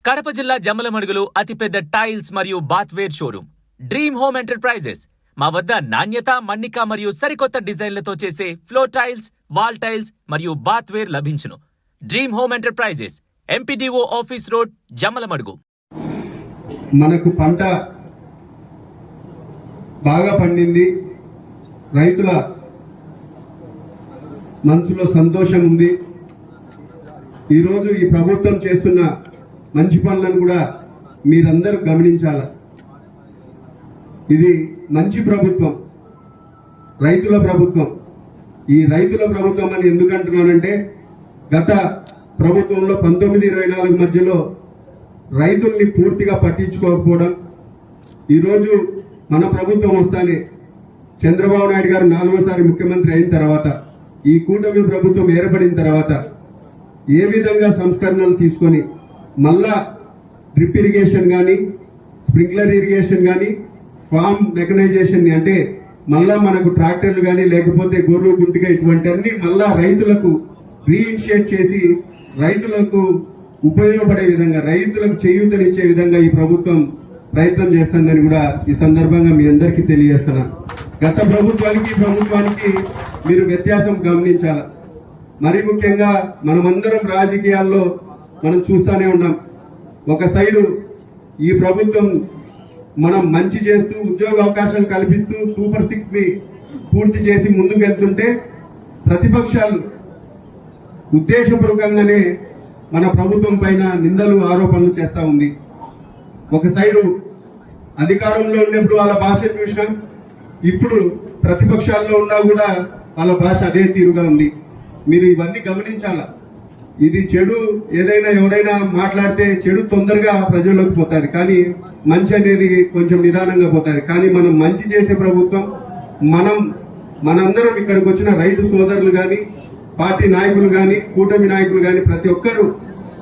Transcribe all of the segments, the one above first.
కడప జిల్లా జమ్మలమడుగులో అతిపెద్ద టైల్స్ మరియు బాత్వేర్ షోరూమ్ డ్రీమ్ హోమ్ ఎంటర్ప్రైజెస్. మా వద్ద నాణ్యత, మన్నిక మరియు సరికొత్త డిజైన్లతో చేసే ఫ్లోర్ టైల్స్, వాల్ టైల్స్ మరియు బాత్వేర్ లభించును. Dream home enterprises, MPDO office road, Jammalamadugu. మనకు పంట బాగా పండింది, రైతుల మనసులో సంతోషం ఉంది. ఈరోజు ఈ ప్రభుత్వం చేస్తున్న మంచి పనులను కూడా మీరందరూ గమనించాలి. ఇది మంచి ప్రభుత్వం, రైతుల ప్రభుత్వం. ఈ రైతుల ప్రభుత్వం అని ఎందుకు అంటున్నానంటే, గత ప్రభుత్వంలో 19-24 మధ్యలో రైతుల్ని పూర్తిగా పట్టించుకోకపోవడం, ఈరోజు మన ప్రభుత్వం వస్తానే చంద్రబాబు నాయుడు గారు 4వసారి ముఖ్యమంత్రి అయిన తర్వాత, ఈ కూటమి ప్రభుత్వం ఏర్పడిన తర్వాత ఏ విధంగా సంస్కరణలు తీసుకొని మళ్ళా డ్రిప్ ఇరిగేషన్ కానీ, స్ప్రింక్లర్ ఇరిగేషన్ కానీ, ఫార్మ్ మెకనైజేషన్ అంటే మళ్ళా మనకు ట్రాక్టర్లు కానీ లేకపోతే గొర్రెలు గుంటిగా ఇటువంటి అన్ని మళ్ళా రైతులకు రీఇనిషియేట్ చేసి రైతులకు ఉపయోగపడే విధంగా, రైతులకు చేయూతనిచ్చే విధంగా ఈ ప్రభుత్వం ప్రయత్నం చేస్తుందని కూడా ఈ సందర్భంగా మీ అందరికీ తెలియజేస్తున్నా. గత ప్రభుత్వానికి ప్రభుత్వానికి మీరు వ్యత్యాసం గమనించాలి. మరీ ముఖ్యంగా మనమందరం రాజకీయాల్లో మనం చూస్తూనే ఉన్నాం. ఒక సైడు ఈ ప్రభుత్వం మనం మంచి చేస్తూ, ఉద్యోగ అవకాశాలు కల్పిస్తూ, సూపర్ 6ని పూర్తి చేసి ముందుకు వెళ్తుంటే, ప్రతిపక్షాలు ఉద్దేశపూర్వకంగానే మన ప్రభుత్వం పైన నిందలు, ఆరోపణలు చేస్తూ ఉంది. ఒక సైడు అధికారంలో ఉన్నప్పుడు వాళ్ళ భాషను చూసినాం, ఇప్పుడు ప్రతిపక్షాల్లో ఉన్నా కూడా వాళ్ళ భాష అదే తీరుగా ఉంది. మీరు ఇవన్నీ గమనించాలా. ఇది చెడు, ఏదైనా ఎవరైనా మాట్లాడితే చెడు తొందరగా ప్రజల్లోకి పోతుంది, కానీ మంచి అనేది కొంచెం నిదానంగా పోతుంది. కానీ మనం మంచి చేసే ప్రభుత్వం, మనందరం ఇక్కడికి వచ్చిన రైతు సోదరులు కానీ, పార్టీ నాయకులు కానీ, కూటమి నాయకులు కానీ, ప్రతి ఒక్కరూ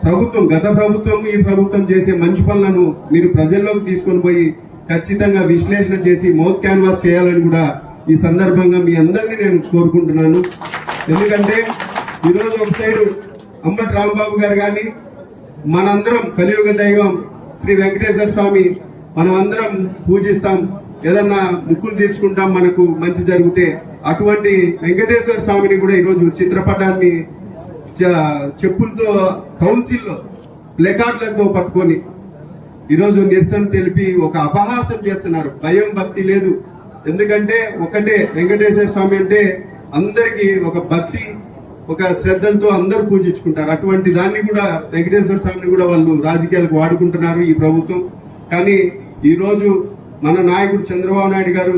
ప్రభుత్వం, గత ప్రభుత్వం, ఈ ప్రభుత్వం చేసే మంచి పనులను మీరు ప్రజల్లోకి తీసుకొని పోయి ఖచ్చితంగా విశ్లేషణ చేసి మౌత్ క్యాన్వాస్ చేయాలని కూడా ఈ సందర్భంగా మీ అందరినీ నేను కోరుకుంటున్నాను. ఎందుకంటే ఈరోజు ఒక సైడు అంబటి రాంబాబు గారు కానీ, మనందరం కలియుగ దైవం శ్రీ వెంకటేశ్వర స్వామి మనమందరం పూజిస్తాం, ఏదన్నా ముక్కులు తీర్చుకుంటాం మనకు మంచి జరిగితే. అటువంటి వెంకటేశ్వర స్వామిని కూడా ఈరోజు చిత్రపటాన్ని చెప్పులతో కౌన్సిల్లో ప్లెకార్డులతో పట్టుకొని ఈరోజు నిరసన తెలిపి ఒక అపహాసం చేస్తున్నారు. భయం, భక్తి లేదు. ఎందుకంటే ఒకటే వెంకటేశ్వర స్వామి అంటే అందరికీ ఒక భక్తి, ఒక శ్రద్ధలతో అందరూ పూజించుకుంటారు. అటువంటి దాన్ని కూడా, వెంకటేశ్వర స్వామిని కూడా వాళ్ళు రాజకీయాలకు వాడుకుంటున్నారు ఈ ప్రభుత్వం. కానీ ఈరోజు మన నాయకుడు చంద్రబాబు నాయుడు గారు,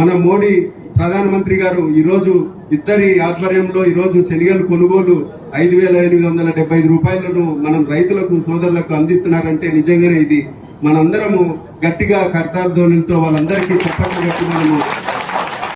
మన మోడీ ప్రధానమంత్రి గారు ఈరోజు ఇద్దరి ఆధ్వర్యంలో ఈరోజు శనగలు కొనుగోలు 5,875 రూపాయలను మనం రైతులకు, సోదరులకు అందిస్తున్నారంటే నిజంగానే ఇది మనందరము గట్టిగా కర్తార్థోనితో వాళ్ళందరికీ చప్పట్లు కట్టి మనము